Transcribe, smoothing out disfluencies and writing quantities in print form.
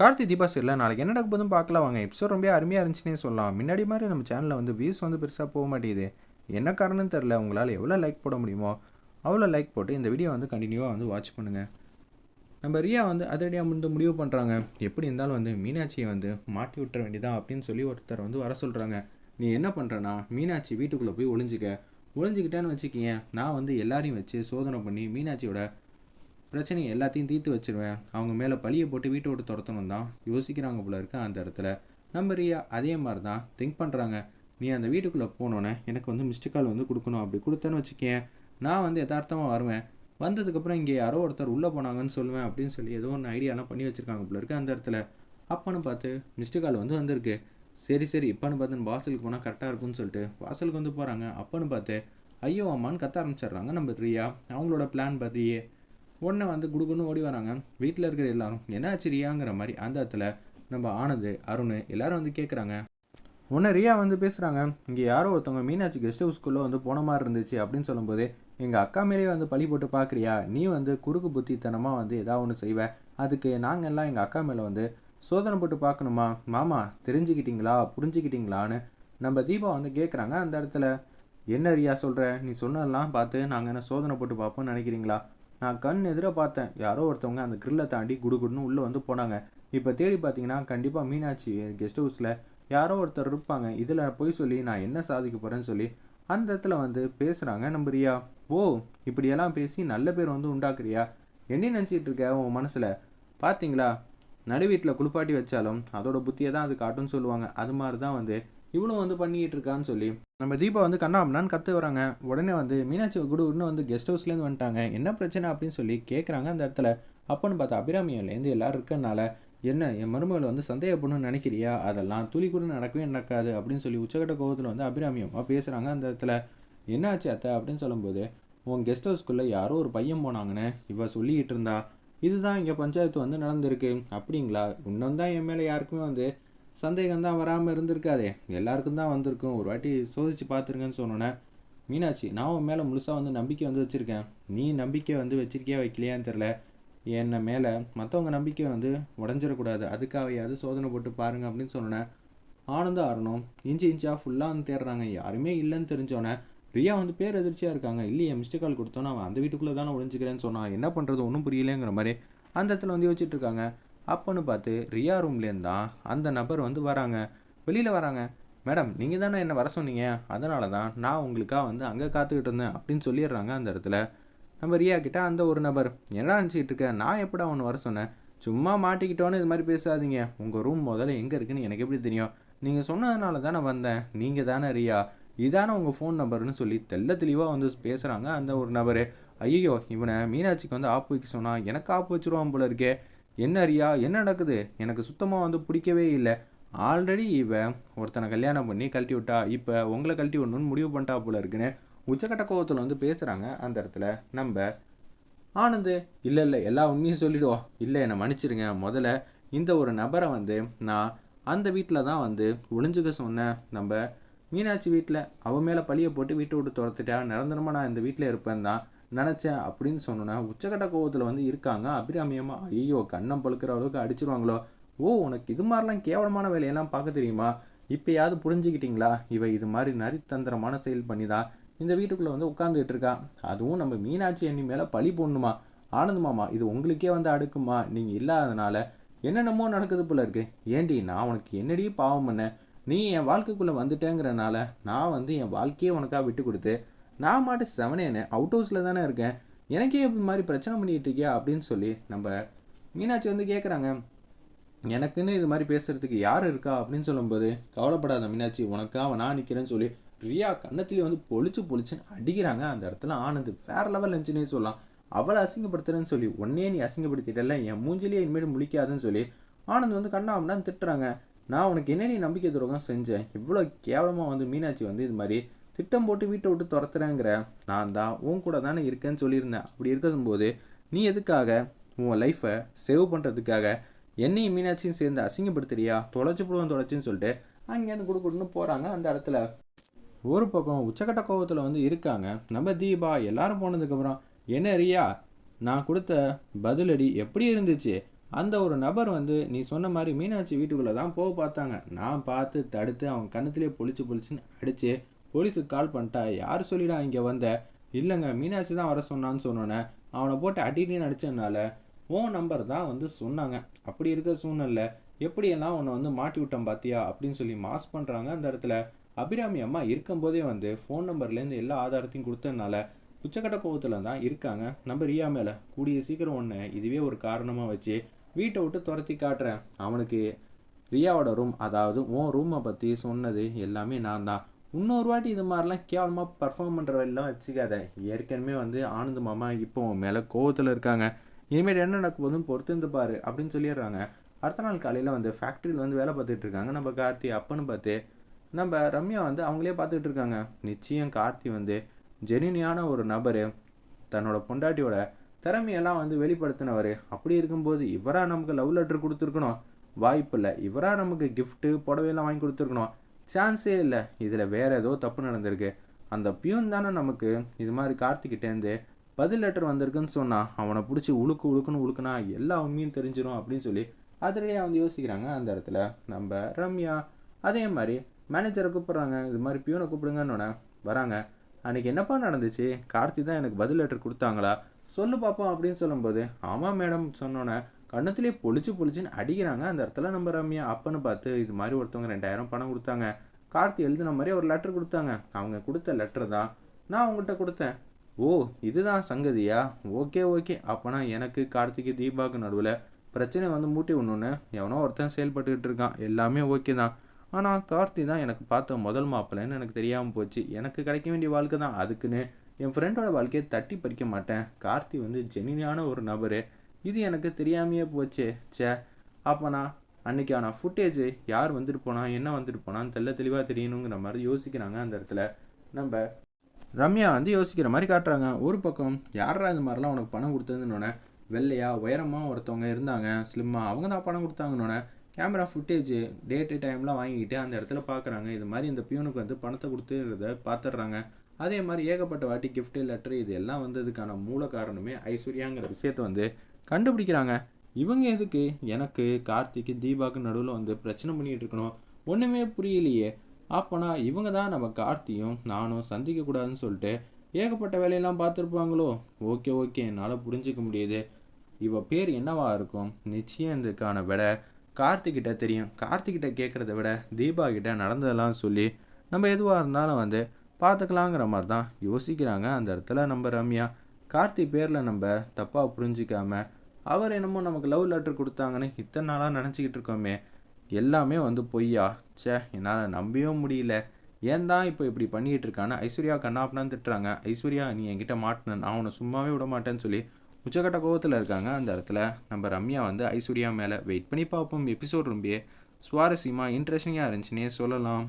கார்த்தி தீபா சரியில்ல நாளைக்கு என்ன நடக்க போதும் பார்க்கலாம் வாங்க. எபிசோட் ரொம்ப அருமையாக இருந்துச்சுன்னே சொல்லலாம். முன்னாடி மாதிரி நம்ம சேனலில் வந்து வியூஸ் வந்து பெருசாக போக மாட்டேங்குது. என்ன காரணம்னு தெரில. உங்களால் எவ்வளோ லைக் போட முடியுமோ அவ்வளோ லைக் போட்டு இந்த வீடியோ வந்து கண்டினியூவாக வந்து வாட்ச் பண்ணுங்கள். நம்ம ரியா வந்து அதிரடியாக வந்து முடிவு பண்ணுறாங்க. எப்படி இருந்தாலும் வந்து மீனாட்சியை வந்து மாட்டி விட்டுற வேண்டியதான் அப்படின்னு சொல்லி ஒருத்தர் வந்து வர சொல்கிறாங்க. நீ என்ன பண்ணுறனா, மீனாட்சி வீட்டுக்குள்ளே போய் ஒளிஞ்சிக்கிட்டேன்னு வச்சுக்கிங்க. நான் வந்து எல்லாரையும் வச்சு சோதனை பண்ணி மீனாட்சியோட பிரச்சனையை எல்லாத்தையும் தீர்த்து வச்சிருவேன். அவங்க மேலே பழியை போட்டு வீட்டை விட்டு துரத்தணும் தான் யோசிக்கிறாங்க போல இருக்கு. அந்த இடத்துல நம்ம ரியா அதே மாதிரி தான் திங்க் பண்ணுறாங்க. நீ அந்த வீட்டுக்குள்ளே போனோன்னே எனக்கு வந்து மிஸ்டு கால் வந்து கொடுக்கணும். அப்படி கொடுத்தேன்னு வச்சுக்கேன், நான் வந்து யதார்த்தமாக வருவேன். வந்ததுக்கப்புறம் இங்கே யாரோ ஒருத்தர் உள்ளே போனாங்கன்னு சொல்லுவேன் அப்படின்னு சொல்லி ஏதோ ஒன்று ஐடியாலாம் பண்ணி வச்சுருக்காங்க போல இருக்கு. அந்த இடத்துல அப்பன்னு பார்த்து மிஸ்டு கால் வந்து வந்திருக்கு. சரி இப்போன்னு பார்த்து வாசலுக்கு போனால் கரெக்டாக இருக்கும்னு சொல்லிட்டு வாசலுக்கு வந்து போகிறாங்க. அப்பன்னு பார்த்து ஐயோ அம்மான்னு கத்த ஆரம்பிச்சிடுறாங்க நம்ம ரியா. அவங்களோட பிளான் பார்த்தியே உடனே வந்து குடுக்குன்னு ஓடி வராங்க. வீட்டில் இருக்கிற எல்லாரும் என்ன ஆச்சு ரியாங்கிற மாதிரி அந்த இடத்துல நம்ம ஆனது அருண் எல்லாரும் வந்து கேட்குறாங்க. உடனே ரியா வந்து பேசுகிறாங்க. இங்கே யாரோ ஒருத்தவங்க மீனாட்சி கெஸ்ட் ஹவுஸ்குள்ளே வந்து போன மாதிரி இருந்துச்சு அப்படின்னு சொல்லும்போது, எங்கள் அக்கா மேலேயே வந்து பழி போட்டு பார்க்குறியா, நீ வந்து குறுக்கு புத்தித்தனமாக வந்து ஏதாவது ஒன்று செய்வேன், அதுக்கு நாங்கள் எல்லாம் எங்கள் அக்கா மேலே வந்து சோதனை போட்டு பார்க்கணுமா மாமா, தெரிஞ்சுக்கிட்டீங்களா புரிஞ்சுக்கிட்டீங்களான்னு நம்ம தீபா வந்து கேட்குறாங்க. அந்த இடத்துல என்ன ரியா சொல்கிற, நீ சொன்னதெல்லாம் பார்த்து நாங்கள் என்ன சோதனை போட்டு பார்ப்போம்னு நினைக்கிறீங்களா? நான் கண் எதிராக பார்த்தேன், யாரோ ஒருத்தவங்க அந்த கிரில்லை தாண்டி குடுன்னு உள்ளே வந்து போனாங்க. இப்போ தேடி பார்த்தீங்கன்னா கண்டிப்பாக மீனாட்சி கெஸ்ட் ஹவுஸில் யாரோ ஒருத்தர் இருப்பாங்க. இதில் போய் சொல்லி நான் என்ன சாதிக்க போகிறேன்னு சொல்லி அந்த இடத்துல வந்து பேசுகிறாங்க நம்ம ரியா. ஓ, இப்படியெல்லாம் பேசி நல்ல பேர் வந்து உண்டாக்குறியா? என்ன நினச்சிட்டு இருக்க உன் மனசில்? பார்த்தீங்களா, நடு வீட்டில் குளிப்பாட்டி வச்சாலும் அதோட புத்தியை தான் அது காட்டுன்னு சொல்லுவாங்க. அது மாதிரி தான் வந்து இவனும் வந்து பண்ணிக்கிட்டு இருக்கான்னு சொல்லி நம்ம தீபா வந்து கண்ணாமண்ணான்னு கற்று வராங்க. உடனே வந்து மீனாட்சி இன்னும் வந்து கெஸ்ட் ஹவுஸ்லேருந்து வந்துட்டாங்க. என்ன பிரச்சனை அப்படின்னு சொல்லி கேட்குறாங்க அந்த இடத்துல. அப்போன்னு பார்த்தா அபிராமியிலேருந்து எல்லோரும் இருக்கனால என்ன என் மருமகளை வந்து சந்தேகப்படணும்னு நினைக்கிறியா? அதெல்லாம் துளி கூட நடக்கவே நடக்காது அப்படின்னு சொல்லி உச்சக்கட்ட கோபத்தில் வந்து அபிராமியமாக பேசுகிறாங்க அந்த இடத்துல. என்னாச்சு அத்தை அப்படின்னு சொல்லும்போது, உன் கெஸ்ட் ஹவுஸ்க்குள்ளே யாரோ ஒரு பையன் போனாங்கன்னு இவ சொல்லிக்கிட்டு இருந்தா. இதுதான் இங்கே பஞ்சாயத்து வந்து நடந்திருக்கு. அப்படிங்களா? இன்னும் தான் என் மேலே யாருக்குமே வந்து சந்தேகம் தான் வராமல் இருந்திருக்காதே, எல்லாருக்கும் தான் வந்திருக்கும். ஒரு வாட்டி சோதிச்சு பார்த்துருங்கன்னு சொன்னோன்னே, மீனாட்சி நான் உன் மேலே முழுசாக வந்து நம்பிக்கை வந்து வச்சுருக்கேன். நீ நம்பிக்கை வந்து வச்சிருக்கியா வைக்கலையான்னு தெரில. என்னை மேலே மற்றவங்க நம்பிக்கை வந்து உடஞ்சிடக்கூடாது, அதுக்காகயாவது சோதனை போட்டு பாருங்க அப்படின்னு சொன்னோன்னே, ஆனந்தம் ஆறணும் இன்ச்சாக ஃபுல்லாக வந்து தேடுறாங்க. யாருமே இல்லைன்னு தெரிஞ்சோன்னே ரியா வந்து பேர் எதிர்ச்சியாக இருக்காங்க. இல்லையே மிஸ்டு கால் கொடுத்தோன்னா அவன் அந்த வீட்டுக்குள்ளே தானே ஒழிஞ்சிக்கிறேன்னு சொன்னான், என்ன பண்ணுறது ஒன்றும் புரியலேங்கிற மாதிரி அந்த இடத்துல வந்து யோசிச்சுட்டு இருக்காங்க. அப்போன்னு பார்த்து ரியா ரூம்லேருந்து தான் அந்த நபர் வந்து வராங்க. வெளியில் வராங்க. மேடம் நீங்கள் தானே என்னை வர சொன்னீங்க, அதனால தான் நான் உங்களுக்காக வந்து அங்கே காத்துக்கிட்டு இருந்தேன் அப்படின்னு சொல்லிடுறாங்க. அந்த இடத்துல நம்ம ரியா கிட்ட அந்த ஒரு நபர், என்ன நினச்சிக்கிட்டு இருக்க, நான் எப்படா ஒன்று வர சொன்னேன், சும்மா மாட்டிக்கிட்டோன்னு இது மாதிரி பேசாதீங்க, உங்கள் ரூம் முதல்ல எங்கே இருக்குன்னு எனக்கு எப்படி தெரியும், நீங்கள் சொன்னதுனால தானே வந்தேன், நீங்கள் தானே ரியா, இதானே உங்கள் ஃபோன் நம்பர்னு சொல்லி தெளிவாக வந்து பேசுகிறாங்க அந்த ஒரு நபர். ஐயோ, இவனை மீனாட்சிக்கு வந்து ஆப்பு வைக்க சொன்னால் எனக்கு ஆப்பு வச்சுருவான் போல இருக்கே, என்ன ரியா என்ன நடக்குது, எனக்கு சுத்தமாக வந்து பிடிக்கவே இல்லை, ஆல்ரெடி இவன் ஒருத்தனை கல்யாணம் பண்ணி கழட்டி விட்டா, இப்போ உங்களை கழட்டி விடணும்னு முடிவு பண்ணிட்டா போல இருக்குன்னு உச்சக்கட்ட கோவத்தில் வந்து பேசுகிறாங்க. அந்த இடத்துல நம்ம ஆனந்து இல்லை எல்லா உண்மையும் சொல்லிவிடுவோம், இல்லை என்னை மன்னிச்சிடுங்க, முதல்ல இந்த ஒரு நபரை வந்து நான் அந்த வீட்டில் தான் வந்து ஒளிஞ்சுக்க சொன்னேன், நம்ம மீனாட்சி வீட்டில் அவன் மேலே பழியை போட்டு வீட்டை விட்டு துரத்துட்டா, நிரந்தரமாக நான் இந்த வீட்டில் இருப்பேன் தான் நினச்சேன் அப்படின்னு சொன்னோன்னா உச்சக்கட்ட கோவத்தில் வந்து இருக்காங்க அபிராமியமாக. ஐயோ, கண்ணம் பழுக்கிற அளவுக்கு அடிச்சிருவாங்களோ, ஓ உனக்கு இது மாதிரிலாம் கேவலமான வேலையெல்லாம் பார்க்க தெரியுமா, இப்போயாவது புரிஞ்சுக்கிட்டீங்களா, இவ இது மாதிரி நரித்தந்திரமான செயல் பண்ணி தான் இந்த வீட்டுக்குள்ளே வந்து உட்காந்துக்கிட்டு இருக்கா, அதுவும் நம்ம மீனாட்சி அண்ணி மேலே பழி போடணுமா, ஆனந்தமாமா இது உங்களுக்கே வந்து அடுக்குமா, நீங்கள் இல்லாதனால என்னென்னமோ நடக்குது போல இருக்கு, ஏண்டி நான் உனக்கு என்னடி பாவம் பண்ணேன், நீ என் வாழ்க்கைக்குள்ளே வந்துட்டேங்கிறனால நான் வந்து என் வாழ்க்கையே உனக்காக விட்டு கொடுத்து நான் மாட்டு செவனேன்னு அவுட் ஹவுஸில் தானே இருக்கேன், எனக்கே இது மாதிரி பிரச்சனை பண்ணிகிட்டு இருக்கியா அப்படின்னு சொல்லி நம்ம மீனாட்சி வந்து கேட்குறாங்க. எனக்குன்னு இது மாதிரி பேசுகிறதுக்கு யார் இருக்கா அப்படின்னு சொல்லும்போது, கவலைப்படாத மீனாட்சி, உனக்காக நான் நிற்கிறேன்னு சொல்லி ரியா கன்னத்துலேயே வந்து பொழிச்சுன்னு அடிக்கிறாங்க. அந்த இடத்துல ஆனந்த் வேறு லெவல் இருந்துச்சுன்னே சொல்லலாம். அவளை அசிங்கப்படுத்துறேன்னு சொல்லி ஒன்னே நீ அசிங்கப்படுத்திட்டல, என் மூஞ்சிலேயே இனிமேல் முழிக்காதுன்னு சொல்லி ஆனந்த் வந்து கண்ணாமண்ணான்னு திட்டுறாங்க. நான் உனக்கு என்னடி நம்பிக்கை துரோகம் செஞ்சேன், இவ்வளோ கேவலமாக வந்து மீனாட்சி வந்து இது மாதிரி திட்டம் போட்டு வீட்டை விட்டு துரத்துறேங்கிற, நான் தான் உன் கூட தானே இருக்கேன்னு சொல்லியிருந்தேன், அப்படி இருக்கும்போது நீ எதுக்காக உன் லைஃப்பை சேவ் பண்ணுறதுக்காக என்னையும் மீனாட்சியும் சேர்ந்து அசிங்கப்படுத்துறியா, தொலைச்சின்னு சொல்லிட்டு அங்கேருந்து கொடுக்குன்னு போகிறாங்க. அந்த இடத்துல ஒரு பக்கம் உச்சக்கட்ட கோபத்தில் வந்து இருக்காங்க நம்ம தீபா. எல்லாரும் போனதுக்கப்புறம் என்ன ரியா, நான் கொடுத்த பதிலடி எப்படி இருந்துச்சு, அந்த ஒரு நபர் வந்து நீ சொன்ன மாரி மீனாட்சி வீட்டுக்குள்ள தான் போக பார்த்தாங்க. நான் பார்த்து தடுத்து அவன் கன்னத்திலேயே பொளிச்சுன்னு அடிச்சு போலீஸுக்கு கால் பண்ணிட்டா, "யார் சொல்லிடா இங்க வந்த?" "இல்லங்க மீனாட்சி தான் வர சொன்னான்னு" சொன்னோனே, அவன போட்டு அடி அடின்னு அடிச்சதுனால, "உன் நம்பர் தான் வந்து சொன்னாங்க. அப்படி இருக்க சூழ்நிலையில எப்படியெல்லாம் உன்ன வந்து மாட்டி விட்டேன் பார்த்தியா?" அப்படின்னு சொல்லி மாஸ் பண்றாங்க அந்த இடத்துல. அபிராமி அம்மா இருக்கும்போதே வந்து ஃபோன் நம்பர்லேருந்து எல்லா ஆதாரத்தையும் குடுத்ததுனால, உச்சக்கட்ட கோவத்துல தான் இருக்காங்க நம்ம ரியா மேல. கூடிய சீக்கிரம் உன்ன இதுவே ஒரு காரணமா வச்சு வீட்டை விட்டு துரத்தி காட்டுறேன். அவனுக்கு ரியாவோட ரூம், அதாவது உன் ரூமை பற்றி சொன்னது எல்லாமே நான் தான். இன்னொரு வாட்டி இது மாதிரிலாம் கேவலமாக பர்ஃபார்ம் பண்ணுறவெல்லாம் வச்சுக்காத. ஏற்கனவே வந்து ஆனந்த் மாமா இப்போ உன் மேலே கோவத்தில் இருக்காங்க. இனிமேல் என்ன நடக்க போதுன்னு பொறுத்திருந்து பாரு அப்படின்னு சொல்லிடுறாங்க. அடுத்த நாள் காலையில் வந்து ஃபேக்ட்ரியில் வந்து வேலை பார்த்துட்டு இருக்காங்க நம்ம கார்த்தி. அப்பன்னு பார்த்து நம்ம ரம்யா வந்து அவங்களே பார்த்துட்டு இருக்காங்க. நிச்சயம் கார்த்தி வந்து ஜெனினியான ஒரு நபர், தன்னோட பொண்டாட்டியோட திறமையெல்லாம் வந்து வெளிப்படுத்தினவர். அப்படி இருக்கும்போது இவரா நமக்கு லவ் லெட்டர் கொடுத்துருக்கணும்? வாய்ப்பில்லை. இவரா நமக்கு கிஃப்ட்டு புடவையெல்லாம் வாங்கி கொடுத்துருக்கணும்? சான்ஸே இல்லை. இதில் வேற ஏதோ தப்பு நடந்திருக்கு. அந்த பியூன் தானே நமக்கு இது மாதிரி கார்த்திகிட்டேருந்து பதில் லெட்டர் வந்திருக்குன்னு சொன்னான். அவனை பிடிச்சி உழுக்கு உழுக்குன்னு உழுக்குனா எல்லா உண்மையும் தெரிஞ்சிடும் அப்படின்னு சொல்லி அதிலேயே வந்து யோசிக்கிறாங்க அந்த இடத்துல நம்ம ரம்யா. அதே மாதிரி மேனேஜரை கூப்பிட்றாங்க. இது மாதிரி பியூனை கூப்பிடுங்கன்னொன்னே வராங்க. அன்றைக்கி என்னப்பா நடந்துச்சு? கார்த்தி தான் எனக்கு பதில் லெட்டர் கொடுத்தாங்களா? சொல்லு பார்ப்போம் அப்படின்னு சொல்லும்போது, ஆமாம் மேடம் சொன்னோன்னே கன்னத்திலே பொளிச்சுன்னு அடிக்கிறாங்க அந்த இடத்துல நம்ம ரம்யா. அப்பன்னு பார்த்து இது மாதிரி ஒருத்தவங்க 2000 பணம் கொடுத்தாங்க. கார்த்தி எழுதின மாதிரி ஒரு லெட்டர் கொடுத்தாங்க. அவங்க கொடுத்த லெட்டர் தான் நான் அவங்ககிட்ட கொடுத்தேன். ஓ, இதுதான் சங்கதியா? Okay okay. அப்போனா எனக்கு கார்த்திக்கு தீபாவுக்கு நடுவில் பிரச்சனை வந்து மூட்டி விடணுன்னு எவனோ ஒருத்தன் செயல்பட்டுக்கிட்டு இருக்கான். எல்லாமே ஓகே தான். ஆனால் கார்த்தி தான் எனக்கு பார்த்த முதல் மாப்பிள்ளைன்னு எனக்கு தெரியாமல் போச்சு. எனக்கு கிடைக்க வேண்டிய வாழ்க்கை தான். அதுக்குன்னு என் ஃப்ரெண்டோட வாழ்க்கையை தட்டி பறிக்க மாட்டேன். கார்த்தி வந்து ஜெனினியான ஒரு நபர். இது எனக்கு தெரியாமையே போச்சு. ச்சே. அப்போனா அன்றைக்கான ஃபுட்டேஜ் யார் வந்துட்டு போனா, என்ன வந்துட்டு போனான்னு தெளிவாக தெரியணுங்கிற மாதிரி யோசிக்கிறாங்க அந்த இடத்துல. நம்ம ரம்யா வந்து யோசிக்கிற மாதிரி காட்டுறாங்க. ஒரு பக்கம் யாரா இந்த மாதிரிலாம் உனக்கு பணம் கொடுத்ததுன்னொன்னே, வெள்ளையா உயரமாக ஒருத்தவங்க இருந்தாங்க ஸ்லிம்மாக, அவங்க தான் பணம் கொடுத்தாங்கன்னொன்னே கேமரா ஃபுட்டேஜ் டேட்டு டைம்லாம் வாங்கிக்கிட்டு அந்த இடத்துல பார்க்குறாங்க. இது மாதிரி இந்த பியூனுக்கு வந்து பணத்தை கொடுத்துறத பார்த்துடுறாங்க. அதே மாதிரி ஏகப்பட்ட வாட்டி கிஃப்ட்டு லெட்ரு இது எல்லாம் வந்ததுக்கான மூல காரணமே ஐஸ்வர்யாங்கிற விஷயத்தை வந்து கண்டுபிடிக்கிறாங்க. இவங்க எதுக்கு எனக்கு கார்த்திக்கு தீபாவுக்கு நடுவில் வந்து பிரச்சனை பண்ணிகிட்டு இருக்கணும்? ஒன்றுமே புரியலையே. அப்போனா இவங்க தான் நம்ம கார்த்தியும் நானும் சந்திக்கக்கூடாதுன்னு சொல்லிட்டு ஏகப்பட்ட வேலையெல்லாம் பார்த்துருப்பாங்களோ? ஓகே ஓகே, என்னால் புரிஞ்சிக்க முடியுது. இவ பேர் என்னவா இருக்கும்? நிச்சயம் இதுக்கான விட கார்த்திகிட்ட தெரியும். கார்த்திகிட்ட கேட்குறத விட தீபா கிட்ட நடந்ததெல்லாம் சொல்லி நம்ம எதுவாக இருந்தாலும் வந்து பார்த்துக்கலாங்கிற மாதிரி தான் யோசிக்கிறாங்க அந்த இடத்துல நம்ம ரம்யா. கார்த்தி பேரில் நம்ம தப்பாக புரிஞ்சிக்காம அவர் என்னமோ நமக்கு லவ் லெட்டர் கொடுத்தாங்கன்னு இத்தனை நாளாக நினச்சிக்கிட்டு இருக்கோமே, எல்லாமே வந்து பொய்யா? ச்சே, என்னால் நம்பவே முடியல. ஏன் தான் இப்போ இப்படி பண்ணிக்கிட்டு இருக்கான்னு ஐஸ்வர்யா கண்ணாப்பனான்னு திட்டுறாங்க. ஐஸ்வர்யா நீ என்கிட்ட மாட்டினேன், நான் உன்னை சும்மாவே விட மாட்டேன்னு சொல்லி உச்சக்கட்ட கோவத்தில் இருக்காங்க அந்த இடத்துல நம்ம ரம்யா வந்து ஐஸ்வர்யா மேலே. வெயிட் பண்ணி பார்ப்போம். எபிசோட் ரொம்ப சுவாரஸ்யமாக இன்ட்ரெஸ்டிங்காக இருந்துச்சுன்னே சொல்லலாம்.